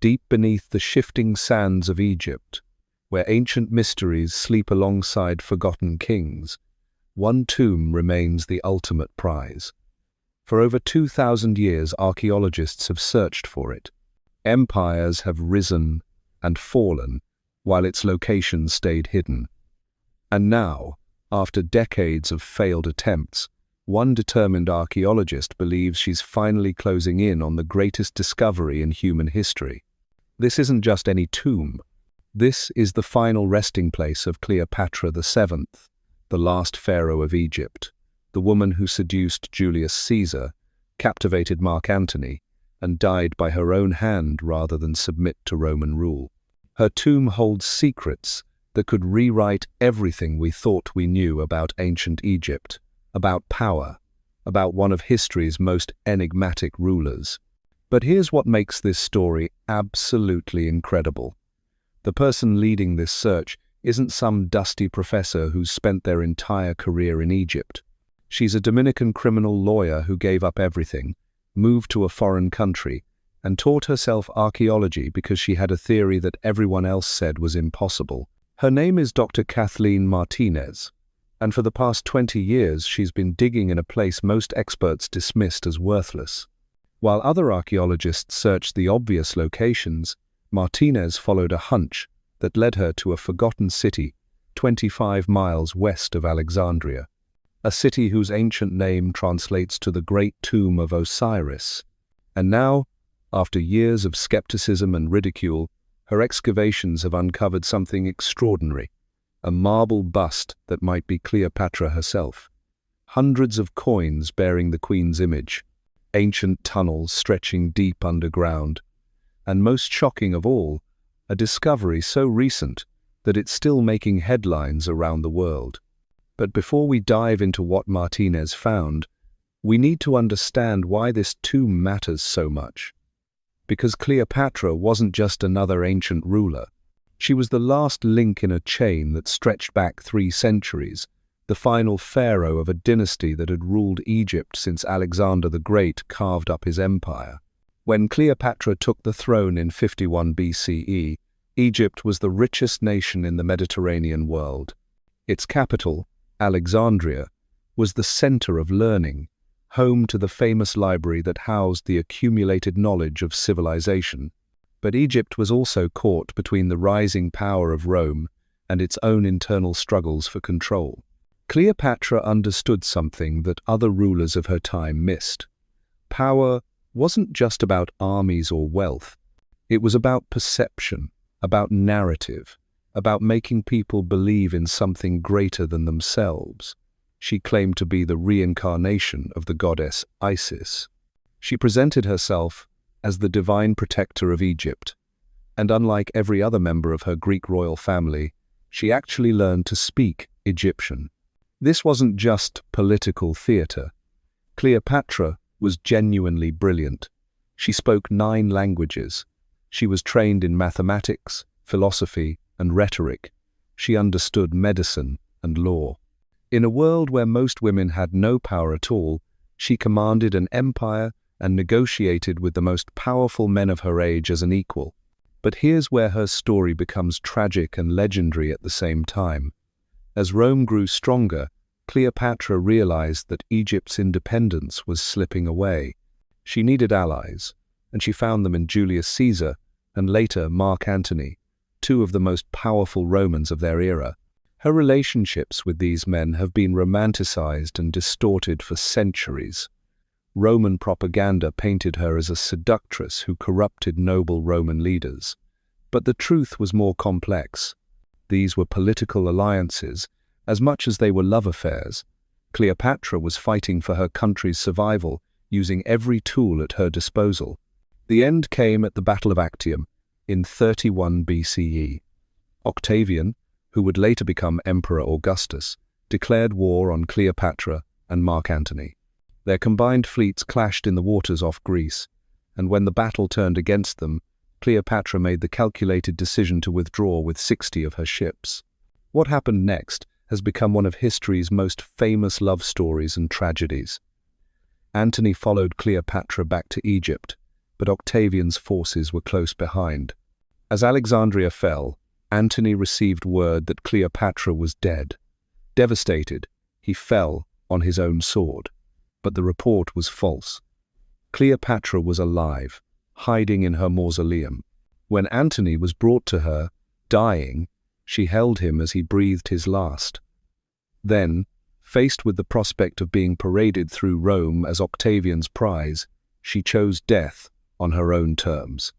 deep beneath the shifting sands of Egypt, where ancient mysteries sleep alongside forgotten kings, one tomb remains the ultimate prize. For over 2,000 years, archaeologists have searched for it. Empires have risen and fallen, while its location stayed hidden. And now, after decades of failed attempts, one determined archaeologist believes she's finally closing in on the greatest discovery in human history. This isn't just any tomb. This is the final resting place of Cleopatra VII, the last pharaoh of Egypt, the woman who seduced Julius Caesar, captivated Mark Antony, and died by her own hand rather than submit to Roman rule. Her tomb holds secrets that could rewrite everything we thought we knew about ancient Egypt, about power, about one of history's most enigmatic rulers. But here's what makes this story absolutely incredible. The person leading this search isn't some dusty professor who's spent their entire career in Egypt. She's a Dominican criminal lawyer who gave up everything, moved to a foreign country, and taught herself archaeology because she had a theory that everyone else said was impossible. Her name is Dr. Kathleen Martinez, and for the past 20 years she's been digging in a place most experts dismissed as worthless. While other archaeologists searched the obvious locations, Martinez followed a hunch that led her to a forgotten city 25 miles west of Alexandria, a city whose ancient name translates to the Great Tomb of Osiris. And now, after years of skepticism and ridicule, her excavations have uncovered something extraordinary, a marble bust that might be Cleopatra herself. Hundreds of coins bearing the queen's image, ancient tunnels stretching deep underground, and most shocking of all, a discovery so recent that it's still making headlines around the world. But before we dive into what Martinez found, we need to understand why this tomb matters so much. Because Cleopatra wasn't just another ancient ruler. She was the last link in a chain that stretched back 3 centuries, the final pharaoh of a dynasty that had ruled Egypt since Alexander the Great carved up his empire. When Cleopatra took the throne in 51 BCE, Egypt was the richest nation in the Mediterranean world. Its capital, Alexandria, was the center of learning, home to the famous library that housed the accumulated knowledge of civilization. But Egypt was also caught between the rising power of Rome and its own internal struggles for control. Cleopatra understood something that other rulers of her time missed. Power wasn't just about armies or wealth. It was about perception, about narrative, about making people believe in something greater than themselves. She claimed to be the reincarnation of the goddess Isis. She presented herself as the divine protector of Egypt, and unlike every other member of her Greek royal family, she actually learned to speak Egyptian. This wasn't just political theater. Cleopatra was genuinely brilliant. She spoke 9 languages. She was trained in mathematics, philosophy, and rhetoric. She understood medicine and law. In a world where most women had no power at all, she commanded an empire and negotiated with the most powerful men of her age as an equal. But here's where her story becomes tragic and legendary at the same time. As Rome grew stronger, Cleopatra realized that Egypt's independence was slipping away. She needed allies, and she found them in Julius Caesar and later Mark Antony, 2 of the most powerful Romans of their era. Her relationships with these men have been romanticized and distorted for centuries. Roman propaganda painted her as a seductress who corrupted noble Roman leaders. But the truth was more complex. These were political alliances, as much as they were love affairs. Cleopatra was fighting for her country's survival, using every tool at her disposal. The end came at the Battle of Actium in 31 BCE. Octavian, who would later become Emperor Augustus, declared war on Cleopatra and Mark Antony. Their combined fleets clashed in the waters off Greece, and when the battle turned against them, Cleopatra made the calculated decision to withdraw with 60 of her ships. What happened next has become one of history's most famous love stories and tragedies. Antony followed Cleopatra back to Egypt, but Octavian's forces were close behind. As Alexandria fell, Antony received word that Cleopatra was dead. Devastated, he fell on his own sword. But the report was false. Cleopatra was alive, hiding in her mausoleum. When Antony was brought to her, dying, she held him as he breathed his last. Then, faced with the prospect of being paraded through Rome as Octavian's prize, she chose death on her own terms.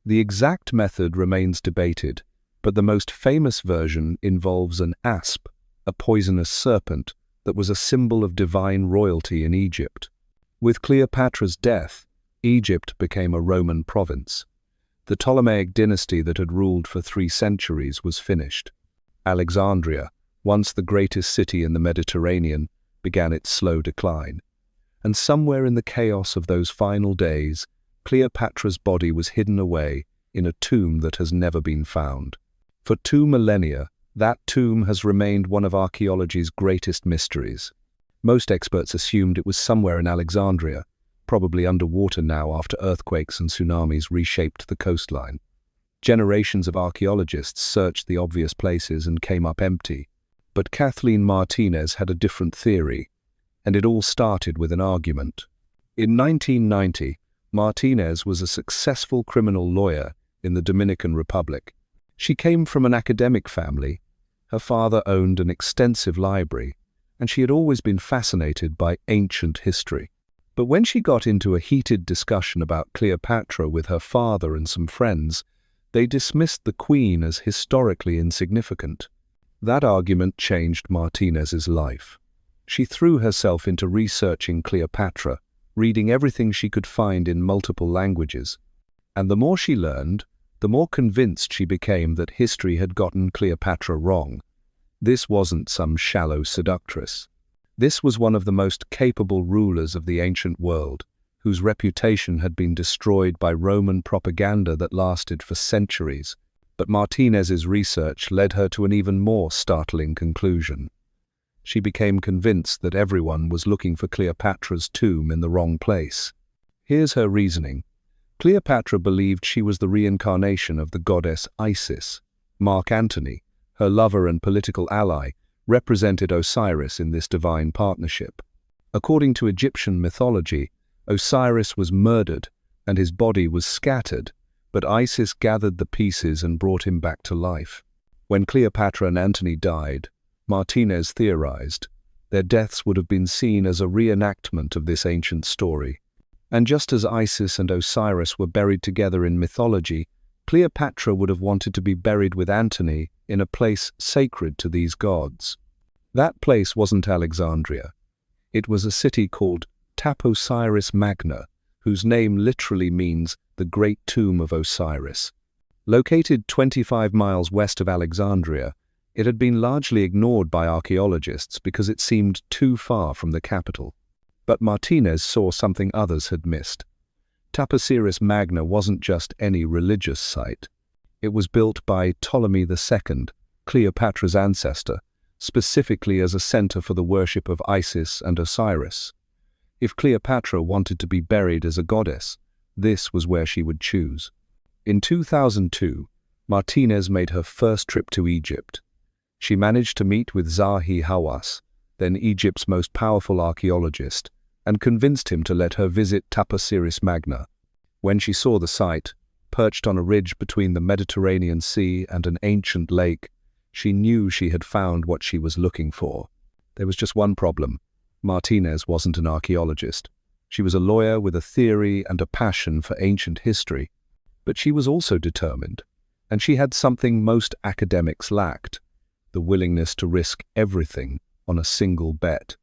The exact method remains debated, but the most famous version involves an asp, a poisonous serpent that was a symbol of divine royalty in Egypt. With Cleopatra's death, Egypt became a Roman province. The Ptolemaic dynasty that had ruled for 3 centuries was finished. Alexandria, once the greatest city in the Mediterranean, began its slow decline. And somewhere in the chaos of those final days, Cleopatra's body was hidden away in a tomb that has never been found. For 2 millennia, that tomb has remained one of archaeology's greatest mysteries. Most experts assumed it was somewhere in Alexandria, probably underwater now after earthquakes and tsunamis reshaped the coastline. Generations of archaeologists searched the obvious places and came up empty. But Kathleen Martinez had a different theory, and it all started with an argument. In 1990, Martinez was a successful criminal lawyer in the Dominican Republic. She came from an academic family. Her father owned an extensive library, and she had always been fascinated by ancient history. But when she got into a heated discussion about Cleopatra with her father and some friends, they dismissed the queen as historically insignificant. That argument changed Martinez's life. She threw herself into researching Cleopatra, reading everything she could find in multiple languages. And the more she learned, the more convinced she became that history had gotten Cleopatra wrong. This wasn't some shallow seductress. This was one of the most capable rulers of the ancient world, whose reputation had been destroyed by Roman propaganda that lasted for centuries. But Martinez's research led her to an even more startling conclusion. She became convinced that everyone was looking for Cleopatra's tomb in the wrong place. Here's her reasoning. Cleopatra believed she was the reincarnation of the goddess Isis. Mark Antony, her lover and political ally, represented Osiris in this divine partnership. According to Egyptian mythology, Osiris was murdered and his body was scattered, but Isis gathered the pieces and brought him back to life. When Cleopatra and Antony died, Martinez theorized, their deaths would have been seen as a reenactment of this ancient story. And just as Isis and Osiris were buried together in mythology, Cleopatra would have wanted to be buried with Antony in a place sacred to these gods. That place wasn't Alexandria. It was a city called Taposiris Magna, whose name literally means the Great Tomb of Osiris. Located 25 miles west of Alexandria, it had been largely ignored by archaeologists because it seemed too far from the capital. But Martinez saw something others had missed. Taposiris Magna wasn't just any religious site. It was built by Ptolemy II, Cleopatra's ancestor, specifically as a center for the worship of Isis and Osiris. If Cleopatra wanted to be buried as a goddess, this was where she would choose. In 2002, Martinez made her first trip to Egypt. She managed to meet with Zahi Hawass, then Egypt's most powerful archaeologist, and convinced him to let her visit Taposiris Magna. When she saw the site, perched on a ridge between the Mediterranean Sea and an ancient lake, she knew she had found what she was looking for. There was just one problem. Martinez wasn't an archaeologist. She was a lawyer with a theory and a passion for ancient history. But she was also determined, and she had something most academics lacked: the willingness to risk everything on a single bet.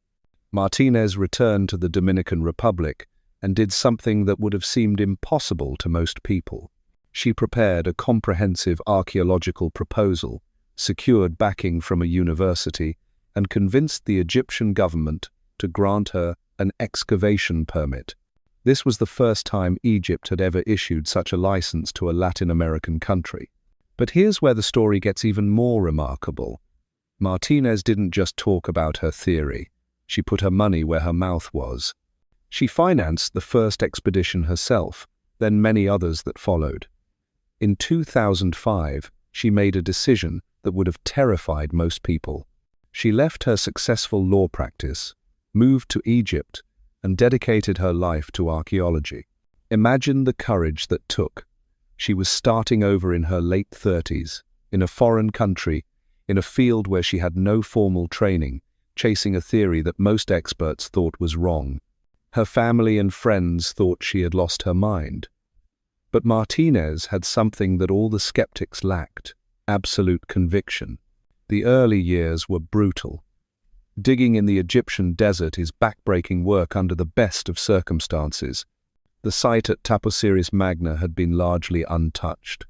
Martinez returned to the Dominican Republic and did something that would have seemed impossible to most people. She prepared a comprehensive archaeological proposal, secured backing from a university, and convinced the Egyptian government to grant her an excavation permit. This was the first time Egypt had ever issued such a license to a Latin American country. But here's where the story gets even more remarkable. Martinez didn't just talk about her theory. She put her money where her mouth was. She financed the first expedition herself, then many others that followed. In 2005, she made a decision that would have terrified most people. She left her successful law practice, moved to Egypt, and dedicated her life to archaeology. Imagine the courage that took. She was starting over in her late 30s, in a foreign country, in a field where she had no formal training, chasing a theory that most experts thought was wrong. Her family and friends thought she had lost her mind. But Martinez had something that all the skeptics lacked: absolute conviction. The early years were brutal. Digging in the Egyptian desert is backbreaking work under the best of circumstances. The site at Taposiris Magna had been largely untouched,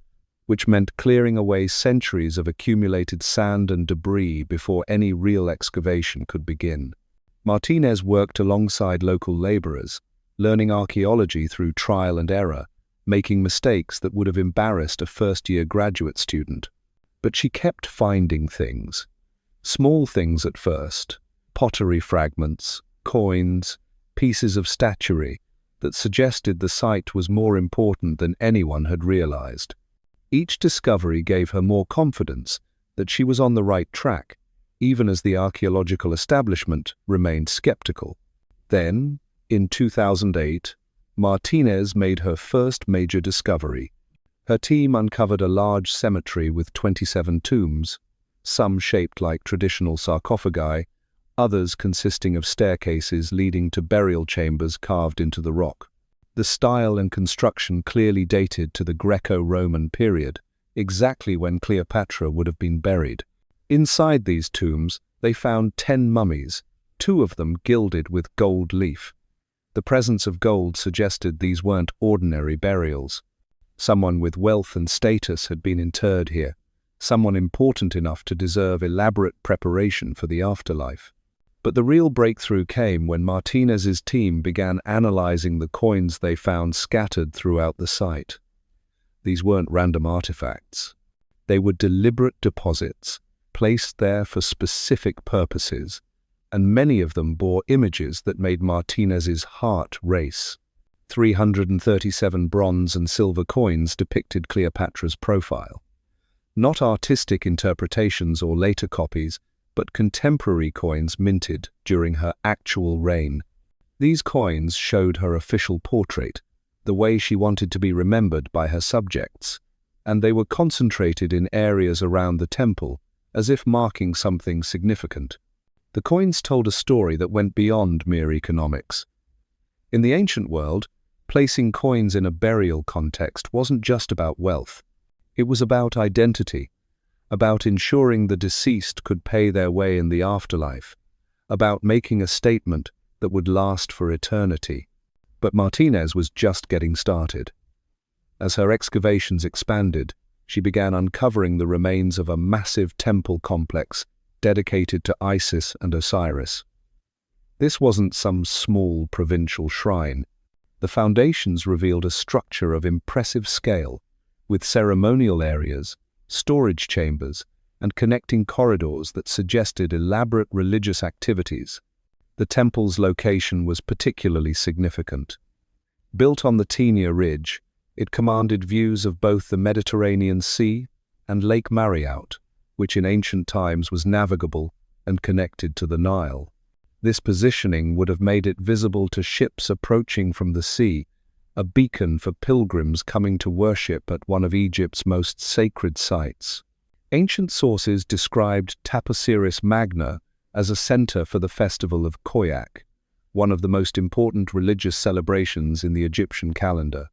which meant clearing away centuries of accumulated sand and debris before any real excavation could begin. Martinez worked alongside local laborers, learning archaeology through trial and error, making mistakes that would have embarrassed a first-year graduate student. But she kept finding things. Small things at first: pottery fragments, coins, pieces of statuary that suggested the site was more important than anyone had realized. Each discovery gave her more confidence that she was on the right track, even as the archaeological establishment remained skeptical. Then, in 2008, Martinez made her first major discovery. Her team uncovered a large cemetery with 27 tombs, some shaped like traditional sarcophagi, others consisting of staircases leading to burial chambers carved into the rock. The style and construction clearly dated to the Greco-Roman period, exactly when Cleopatra would have been buried. Inside these tombs, they found 10 mummies, 2 of them gilded with gold leaf. The presence of gold suggested these weren't ordinary burials. Someone with wealth and status had been interred here, someone important enough to deserve elaborate preparation for the afterlife. But the real breakthrough came when Martinez's team began analyzing the coins they found scattered throughout the site. These weren't random artifacts. They were deliberate deposits, placed there for specific purposes, and many of them bore images that made Martinez's heart race. 337 bronze and silver coins depicted Cleopatra's profile. Not artistic interpretations or later copies, but contemporary coins minted during her actual reign. These coins showed her official portrait, the way she wanted to be remembered by her subjects, and they were concentrated in areas around the temple, as if marking something significant. The coins told a story that went beyond mere economics. In the ancient world, placing coins in a burial context wasn't just about wealth. It was about identity, about ensuring the deceased could pay their way in the afterlife, about making a statement that would last for eternity. But Martinez was just getting started. As her excavations expanded, she began uncovering the remains of a massive temple complex dedicated to Isis and Osiris. This wasn't some small provincial shrine. The foundations revealed a structure of impressive scale, with ceremonial areas, storage chambers, and connecting corridors that suggested elaborate religious activities. The temple's location was particularly significant. Built on the Tenia Ridge, it commanded views of both the Mediterranean Sea and Lake Mariaut, which in ancient times was navigable and connected to the Nile. This positioning would have made it visible to ships approaching from the sea, a beacon for pilgrims coming to worship at one of Egypt's most sacred sites. Ancient sources described Taposiris Magna as a center for the festival of Khoiak, one of the most important religious celebrations in the Egyptian calendar.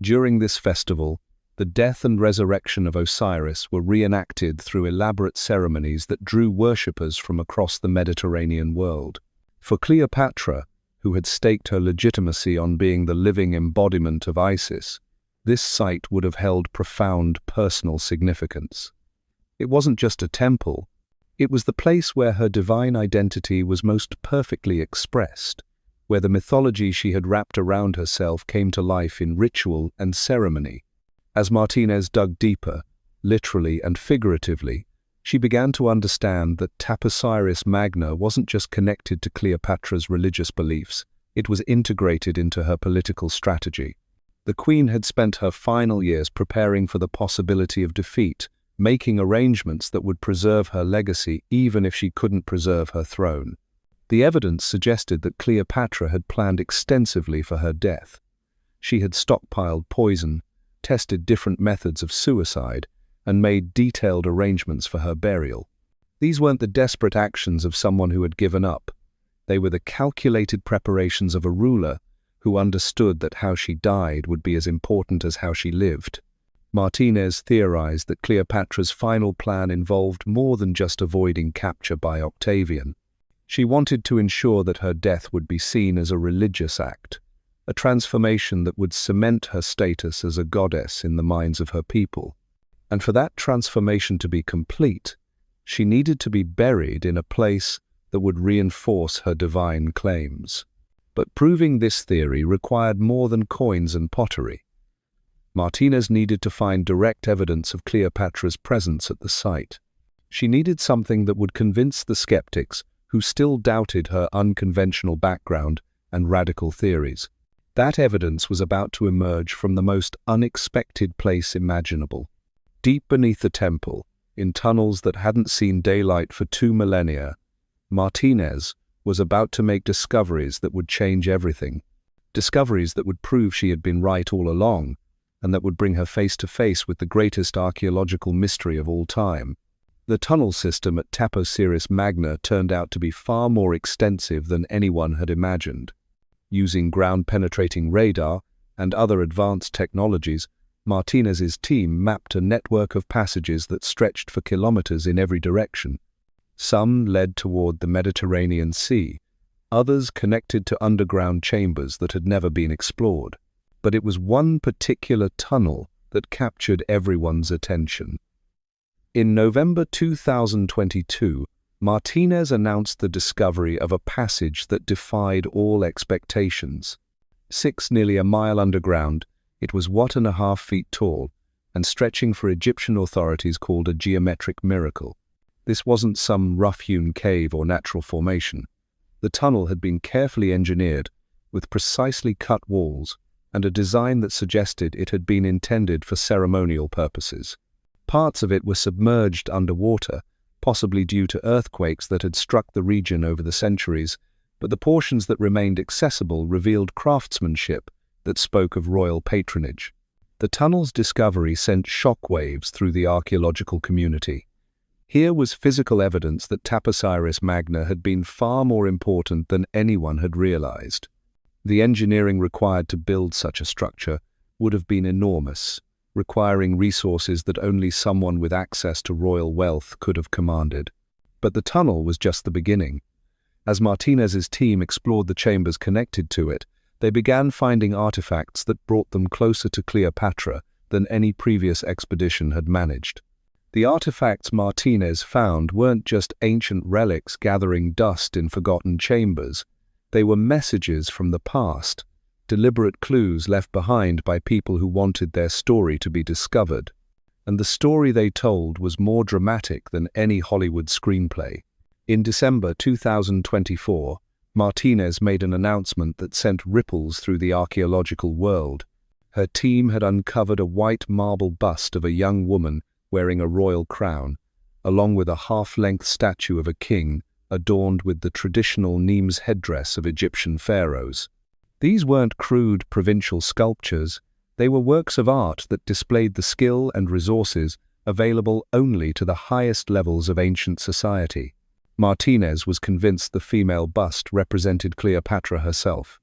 During this festival, the death and resurrection of Osiris were reenacted through elaborate ceremonies that drew worshippers from across the Mediterranean world. For Cleopatra, who had staked her legitimacy on being the living embodiment of Isis, this site would have held profound personal significance. It wasn't just a temple, it was the place where her divine identity was most perfectly expressed, where the mythology she had wrapped around herself came to life in ritual and ceremony. As Martinez dug deeper, literally and figuratively, she began to understand that Taposiris Magna wasn't just connected to Cleopatra's religious beliefs, it was integrated into her political strategy. The queen had spent her final years preparing for the possibility of defeat, making arrangements that would preserve her legacy even if she couldn't preserve her throne. The evidence suggested that Cleopatra had planned extensively for her death. She had stockpiled poison, tested different methods of suicide, and made detailed arrangements for her burial. These weren't the desperate actions of someone who had given up. They were the calculated preparations of a ruler who understood that how she died would be as important as how she lived. Martinez theorized that Cleopatra's final plan involved more than just avoiding capture by Octavian. She wanted to ensure that her death would be seen as a religious act, a transformation that would cement her status as a goddess in the minds of her people. And for that transformation to be complete, she needed to be buried in a place that would reinforce her divine claims. But proving this theory required more than coins and pottery. Martinez needed to find direct evidence of Cleopatra's presence at the site. She needed something that would convince the skeptics who still doubted her unconventional background and radical theories. That evidence was about to emerge from the most unexpected place imaginable. Deep beneath the temple, in tunnels that hadn't seen daylight for 2 millennia, Martinez was about to make discoveries that would change everything. Discoveries that would prove she had been right all along, and that would bring her face to face with the greatest archaeological mystery of all time. The tunnel system at Taposiris Magna turned out to be far more extensive than anyone had imagined. Using ground-penetrating radar and other advanced technologies, Martinez's team mapped a network of passages that stretched for kilometers in every direction. Some led toward the Mediterranean Sea, others connected to underground chambers that had never been explored. But it was one particular tunnel that captured everyone's attention. In November 2022, Martinez announced the discovery of a passage that defied all expectations. 6 nearly a mile underground, it was 1.5 feet tall, and stretching for Egyptian authorities called a geometric miracle. This wasn't some rough-hewn cave or natural formation. The tunnel had been carefully engineered, with precisely cut walls, and a design that suggested it had been intended for ceremonial purposes. Parts of it were submerged underwater, possibly due to earthquakes that had struck the region over the centuries, but the portions that remained accessible revealed craftsmanship that spoke of royal patronage. The tunnel's discovery sent shockwaves through the archaeological community. Here was physical evidence that Taposiris Magna had been far more important than anyone had realized. The engineering required to build such a structure would have been enormous, requiring resources that only someone with access to royal wealth could have commanded. But the tunnel was just the beginning. As Martinez's team explored the chambers connected to it, they began finding artifacts that brought them closer to Cleopatra than any previous expedition had managed. The artifacts Martinez found weren't just ancient relics gathering dust in forgotten chambers. They were messages from the past, deliberate clues left behind by people who wanted their story to be discovered. And the story they told was more dramatic than any Hollywood screenplay. In December 2024, Martinez made an announcement that sent ripples through the archaeological world. Her team had uncovered a white marble bust of a young woman wearing a royal crown, along with a half-length statue of a king adorned with the traditional Nemes headdress of Egyptian pharaohs. These weren't crude provincial sculptures, they were works of art that displayed the skill and resources available only to the highest levels of ancient society. Martinez was convinced the female bust represented Cleopatra herself.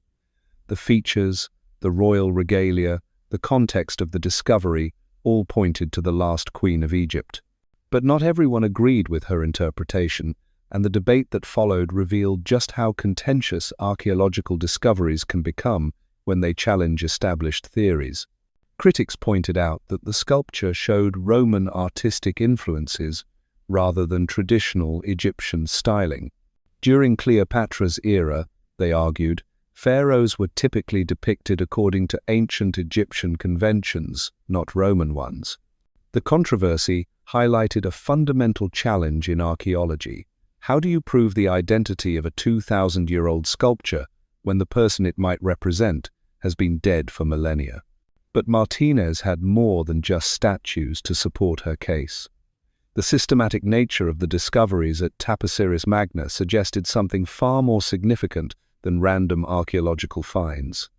The features, the royal regalia, the context of the discovery all pointed to the last queen of Egypt. But not everyone agreed with her interpretation, and the debate that followed revealed just how contentious archaeological discoveries can become when they challenge established theories. Critics pointed out that the sculpture showed Roman artistic influences rather than traditional Egyptian styling. During Cleopatra's era, they argued, pharaohs were typically depicted according to ancient Egyptian conventions, not Roman ones. The controversy highlighted a fundamental challenge in archaeology. How do you prove the identity of a 2,000-year-old sculpture when the person it might represent has been dead for millennia? But Martinez had more than just statues to support her case. The systematic nature of the discoveries at Taposiris Magna suggested something far more significant than random archaeological finds.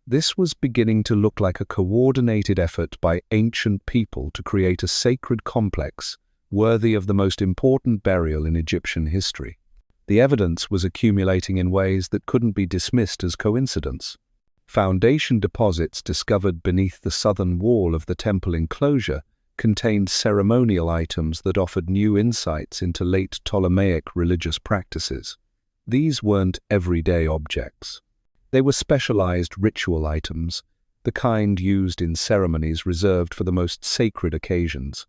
This was beginning to look like a coordinated effort by ancient people to create a sacred complex worthy of the most important burial in Egyptian history. The evidence was accumulating in ways that couldn't be dismissed as coincidence. Foundation deposits discovered beneath the southern wall of the temple enclosure contained ceremonial items that offered new insights into late Ptolemaic religious practices. These weren't everyday objects. They were specialized ritual items, the kind used in ceremonies reserved for the most sacred occasions.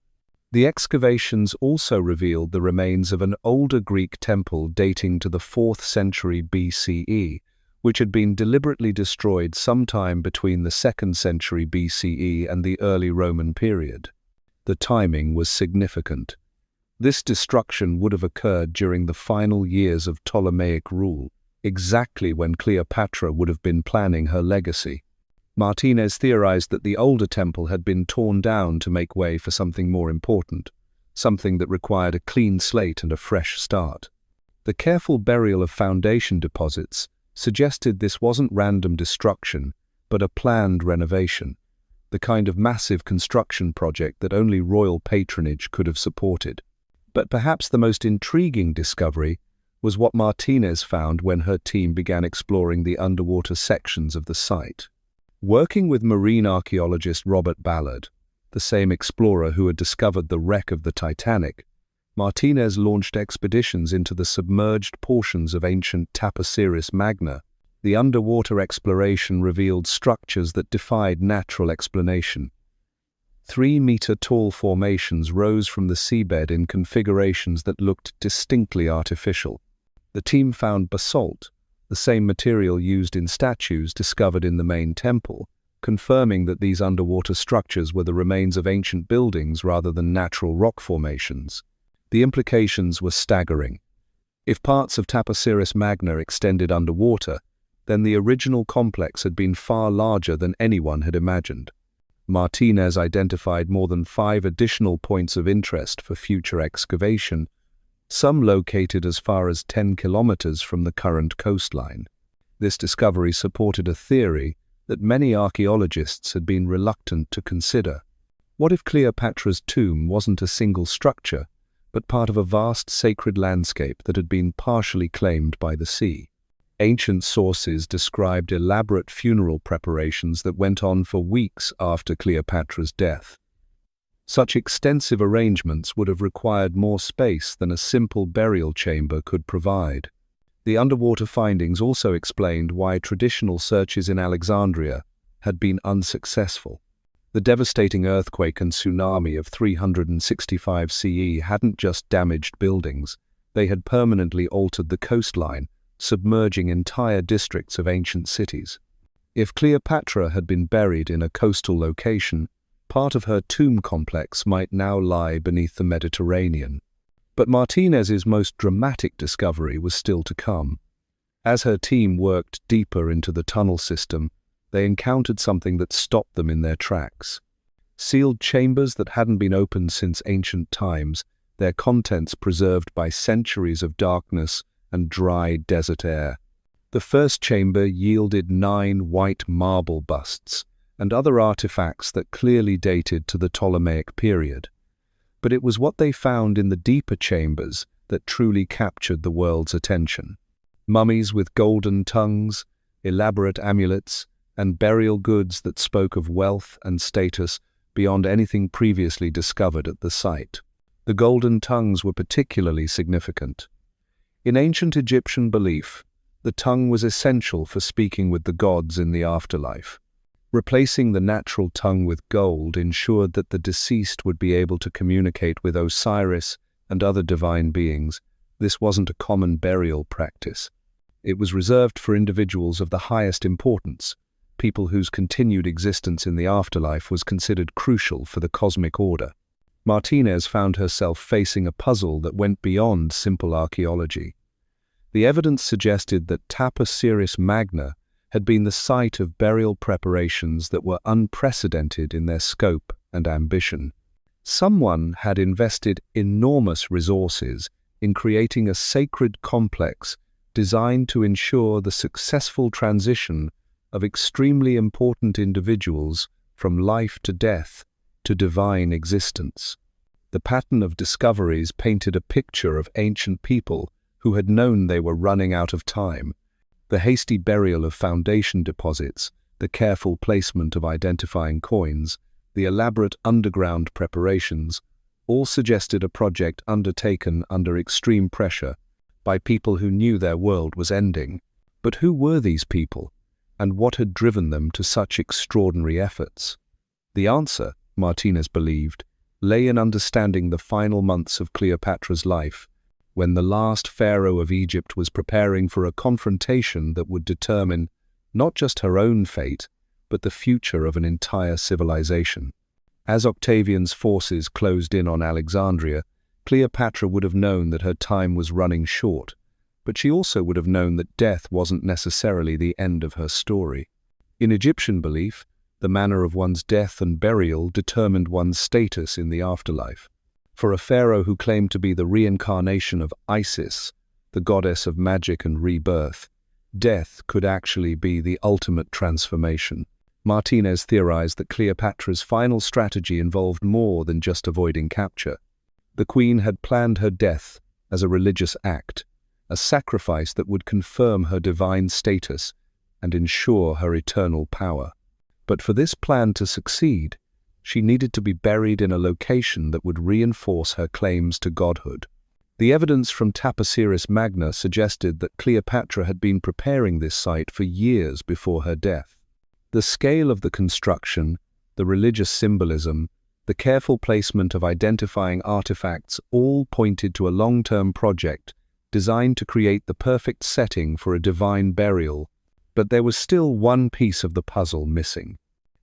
The excavations also revealed the remains of an older Greek temple dating to the 4th century BCE, which had been deliberately destroyed sometime between the 2nd century BCE and the early Roman period. The timing was significant. This destruction would have occurred during the final years of Ptolemaic rule, exactly when Cleopatra would have been planning her legacy. Martinez theorized that the older temple had been torn down to make way for something more important, something that required a clean slate and a fresh start. The careful burial of foundation deposits suggested this wasn't random destruction, but a planned renovation, the kind of massive construction project that only royal patronage could have supported. But perhaps the most intriguing discovery was what Martinez found when her team began exploring the underwater sections of the site. Working with marine archaeologist Robert Ballard, the same explorer who had discovered the wreck of the Titanic, Martinez launched expeditions into the submerged portions of ancient Taposiris Magna. The underwater exploration revealed structures that defied natural explanation. 3-meter-tall formations rose from the seabed in configurations that looked distinctly artificial. The team found basalt, the same material used in statues discovered in the main temple, confirming that these underwater structures were the remains of ancient buildings rather than natural rock formations. The implications were staggering. If parts of Taposiris Magna extended underwater, then the original complex had been far larger than anyone had imagined. Martinez identified more than 5 additional points of interest for future excavation, some located as far as 10 kilometers from the current coastline. This discovery supported a theory that many archaeologists had been reluctant to consider. What if Cleopatra's tomb wasn't a single structure, but part of a vast sacred landscape that had been partially claimed by the sea? Ancient sources described elaborate funeral preparations that went on for weeks after Cleopatra's death. Such extensive arrangements would have required more space than a simple burial chamber could provide. The underwater findings also explained why traditional searches in Alexandria had been unsuccessful. The devastating earthquake and tsunami of 365 CE hadn't just damaged buildings, they had permanently altered the coastline, submerging entire districts of ancient cities. If Cleopatra had been buried in a coastal location, part of her tomb complex might now lie beneath the Mediterranean. But Martinez's most dramatic discovery was still to come. As her team worked deeper into the tunnel system, they encountered something that stopped them in their tracks. Sealed chambers that hadn't been opened since ancient times, their contents preserved by centuries of darkness and dry desert air. The first chamber yielded 9 white marble busts and other artifacts that clearly dated to the Ptolemaic period. But it was what they found in the deeper chambers that truly captured the world's attention. Mummies with golden tongues, elaborate amulets, and burial goods that spoke of wealth and status beyond anything previously discovered at the site. The golden tongues were particularly significant. In ancient Egyptian belief, the tongue was essential for speaking with the gods in the afterlife. Replacing the natural tongue with gold ensured that the deceased would be able to communicate with Osiris and other divine beings. This wasn't a common burial practice. It was reserved for individuals of the highest importance, people whose continued existence in the afterlife was considered crucial for the cosmic order. Martinez found herself facing a puzzle that went beyond simple archaeology. The evidence suggested that Taposiris Magna had been the site of burial preparations that were unprecedented in their scope and ambition. Someone had invested enormous resources in creating a sacred complex designed to ensure the successful transition of extremely important individuals from life to death to divine existence. The pattern of discoveries painted a picture of ancient people who had known they were running out of time. The hasty burial of foundation deposits, the careful placement of identifying coins, the elaborate underground preparations, all suggested a project undertaken under extreme pressure by people who knew their world was ending. But who were these people, and what had driven them to such extraordinary efforts? The answer, Martinez believed, lay in understanding the final months of Cleopatra's life, when the last pharaoh of Egypt was preparing for a confrontation that would determine not just her own fate, but the future of an entire civilization. As Octavian's forces closed in on Alexandria, Cleopatra would have known that her time was running short, but she also would have known that death wasn't necessarily the end of her story. In Egyptian belief, the manner of one's death and burial determined one's status in the afterlife. For a pharaoh who claimed to be the reincarnation of Isis, the goddess of magic and rebirth, death could actually be the ultimate transformation. Martinez theorized that Cleopatra's final strategy involved more than just avoiding capture. The queen had planned her death as a religious act, a sacrifice that would confirm her divine status and ensure her eternal power. But for this plan to succeed, she needed to be buried in a location that would reinforce her claims to godhood. The evidence from Taposiris Magna suggested that Cleopatra had been preparing this site for years before her death. The scale of the construction, the religious symbolism, the careful placement of identifying artifacts all pointed to a long-term project designed to create the perfect setting for a divine burial. But there was still one piece of the puzzle missing.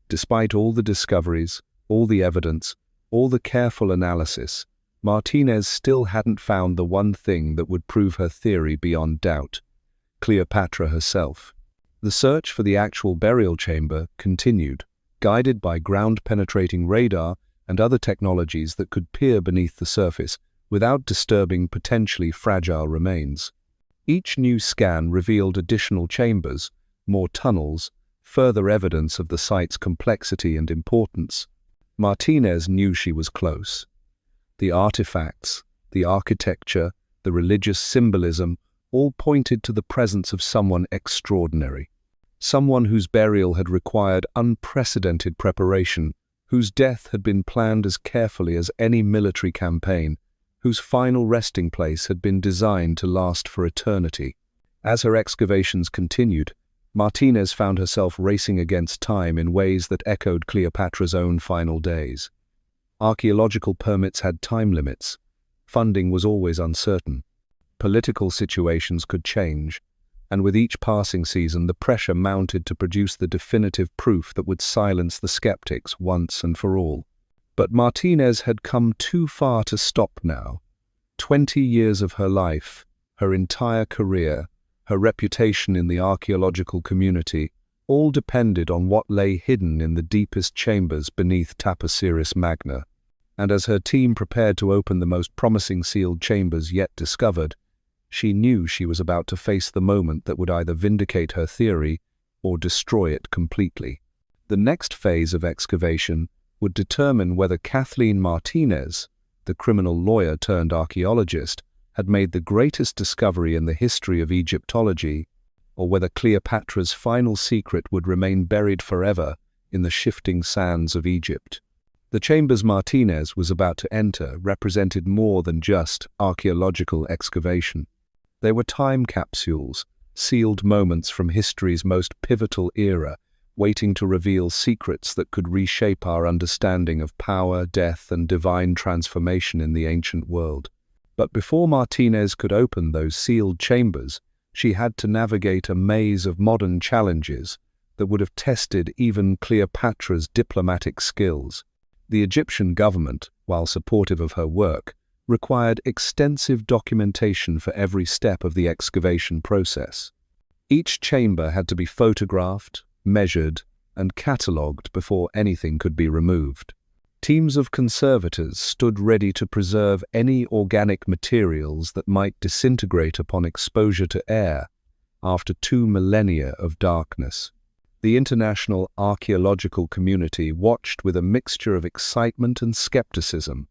Despite all the discoveries, all the evidence, all the careful analysis, Martinez still hadn't found the one thing that would prove her theory beyond doubt: Cleopatra herself. The search for the actual burial chamber continued, guided by ground-penetrating radar and other technologies that could peer beneath the surface without disturbing potentially fragile remains. Each new scan revealed additional chambers, more tunnels, further evidence of the site's complexity and importance. Martinez knew she was close. The artifacts, the architecture, the religious symbolism all pointed to the presence of someone extraordinary. Someone whose burial had required unprecedented preparation, whose death had been planned as carefully as any military campaign, whose final resting place had been designed to last for eternity. As her excavations continued, Martinez found herself racing against time in ways that echoed Cleopatra's own final days. Archaeological permits had time limits. Funding was always uncertain. Political situations could change, and with each passing season the pressure mounted to produce the definitive proof that would silence the skeptics once and for all. But Martinez had come too far to stop now. 20 years of her life, her entire career, her reputation in the archaeological community, all depended on what lay hidden in the deepest chambers beneath Taposiris Magna. And as her team prepared to open the most promising sealed chambers yet discovered, she knew she was about to face the moment that would either vindicate her theory or destroy it completely. The next phase of excavation would determine whether Kathleen Martinez, the criminal lawyer turned archaeologist, had made the greatest discovery in the history of Egyptology, or whether Cleopatra's final secret would remain buried forever in the shifting sands of Egypt. The chambers Martinez was about to enter represented more than just archaeological excavation. They were time capsules, sealed moments from history's most pivotal era, waiting to reveal secrets that could reshape our understanding of power, death, and divine transformation in the ancient world. But before Martinez could open those sealed chambers, she had to navigate a maze of modern challenges that would have tested even Cleopatra's diplomatic skills. The Egyptian government, while supportive of her work, required extensive documentation for every step of the excavation process. Each chamber had to be photographed, measured, and catalogued before anything could be removed. Teams of conservators stood ready to preserve any organic materials that might disintegrate upon exposure to air after 2 millennia of darkness. The international archaeological community watched with a mixture of excitement and skepticism.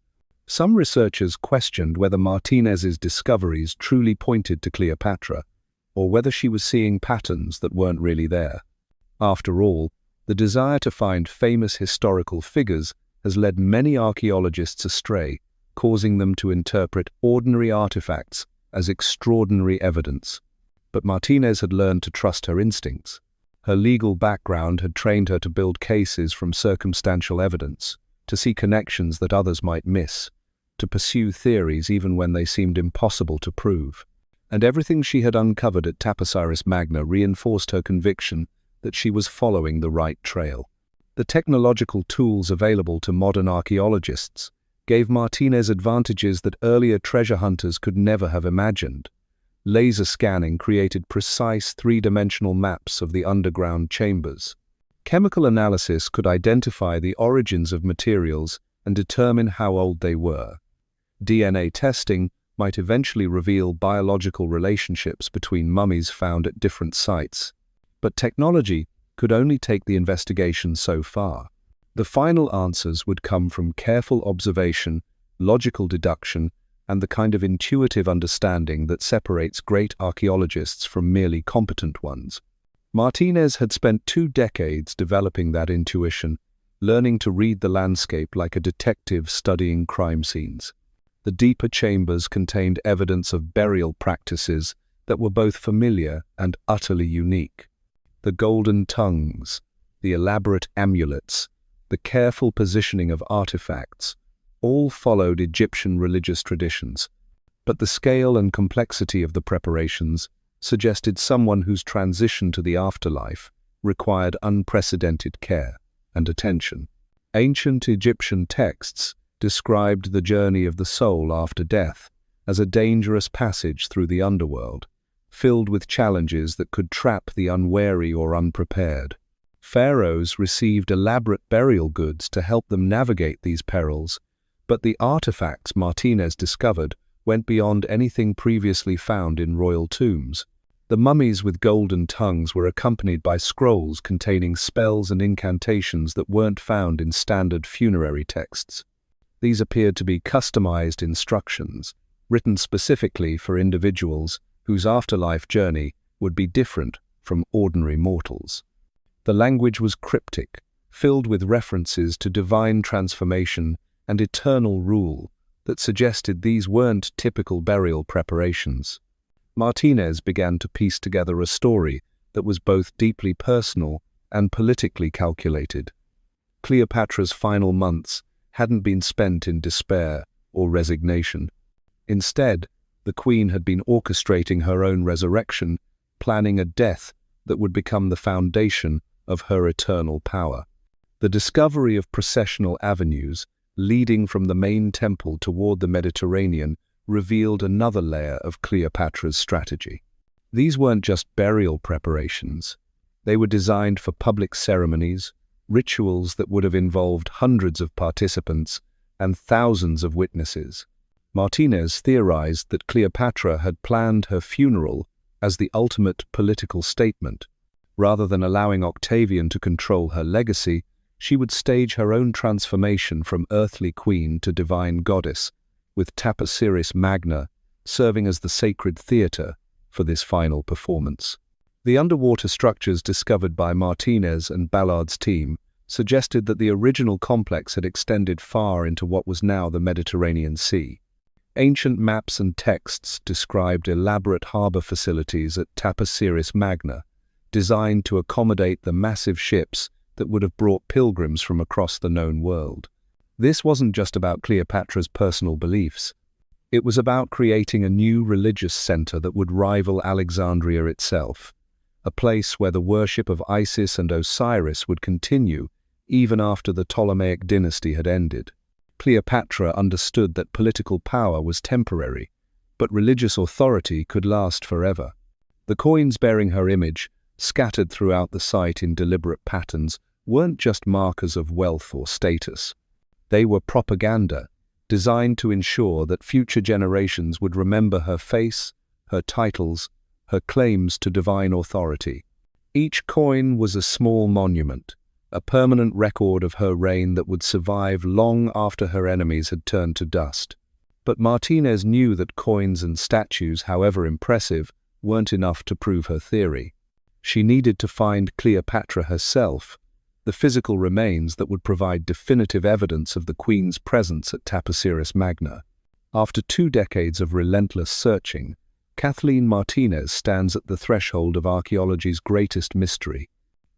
Some researchers questioned whether Martinez's discoveries truly pointed to Cleopatra, or whether she was seeing patterns that weren't really there. After all, the desire to find famous historical figures has led many archaeologists astray, causing them to interpret ordinary artifacts as extraordinary evidence. But Martinez had learned to trust her instincts. Her legal background had trained her to build cases from circumstantial evidence, to see connections that others might miss, to pursue theories even when they seemed impossible to prove. And everything she had uncovered at Taposiris Magna reinforced her conviction that she was following the right trail. The technological tools available to modern archaeologists gave Martinez advantages that earlier treasure hunters could never have imagined. Laser scanning created precise three-dimensional maps of the underground chambers. Chemical analysis could identify the origins of materials and determine how old they were. DNA testing might eventually reveal biological relationships between mummies found at different sites. But technology could only take the investigation so far. The final answers would come from careful observation, logical deduction, and the kind of intuitive understanding that separates great archaeologists from merely competent ones. Martinez had spent 2 decades developing that intuition, learning to read the landscape like a detective studying crime scenes. The deeper chambers contained evidence of burial practices that were both familiar and utterly unique. The golden tongues, the elaborate amulets, the careful positioning of artifacts, all followed Egyptian religious traditions, but the scale and complexity of the preparations suggested someone whose transition to the afterlife required unprecedented care and attention. Ancient Egyptian texts described the journey of the soul after death as a dangerous passage through the underworld, filled with challenges that could trap the unwary or unprepared. Pharaohs received elaborate burial goods to help them navigate these perils, but the artifacts Martinez discovered went beyond anything previously found in royal tombs. The mummies with golden tongues were accompanied by scrolls containing spells and incantations that weren't found in standard funerary texts. These appeared to be customized instructions, written specifically for individuals whose afterlife journey would be different from ordinary mortals. The language was cryptic, filled with references to divine transformation and eternal rule that suggested these weren't typical burial preparations. Martinez began to piece together a story that was both deeply personal and politically calculated. Cleopatra's final months hadn't been spent in despair or resignation. Instead, the queen had been orchestrating her own resurrection, planning a death that would become the foundation of her eternal power. The discovery of processional avenues leading from the main temple toward the Mediterranean revealed another layer of Cleopatra's strategy. These weren't just burial preparations. They were designed for public ceremonies, rituals that would have involved hundreds of participants and thousands of witnesses. Martinez theorized that Cleopatra had planned her funeral as the ultimate political statement. Rather than allowing Octavian to control her legacy, she would stage her own transformation from earthly queen to divine goddess, with Taposiris Magna serving as the sacred theatre for this final performance. The underwater structures discovered by Martinez and Ballard's team suggested that the original complex had extended far into what was now the Mediterranean Sea. Ancient maps and texts described elaborate harbour facilities at Taposiris Magna, designed to accommodate the massive ships that would have brought pilgrims from across the known world. This wasn't just about Cleopatra's personal beliefs. It was about creating a new religious centre that would rival Alexandria itself, a place where the worship of Isis and Osiris would continue even after the Ptolemaic dynasty had ended. Cleopatra understood that political power was temporary, but religious authority could last forever. The coins bearing her image, scattered throughout the site in deliberate patterns, weren't just markers of wealth or status. They were propaganda, designed to ensure that future generations would remember her face, her titles, her claims to divine authority. Each coin was a small monument, a permanent record of her reign that would survive long after her enemies had turned to dust. But Martinez knew that coins and statues, however impressive, weren't enough to prove her theory. She needed to find Cleopatra herself, the physical remains that would provide definitive evidence of the Queen's presence at Taposiris Magna. After 2 decades of relentless searching, Kathleen Martinez stands at the threshold of archaeology's greatest mystery.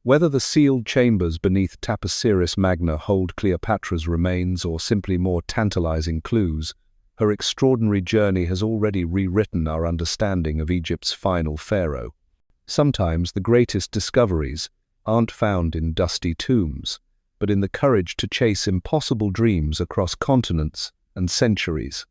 Whether the sealed chambers beneath Taposiris Magna hold Cleopatra's remains or simply more tantalizing clues, her extraordinary journey has already rewritten our understanding of Egypt's final pharaoh. Sometimes the greatest discoveries aren't found in dusty tombs, but in the courage to chase impossible dreams across continents and centuries.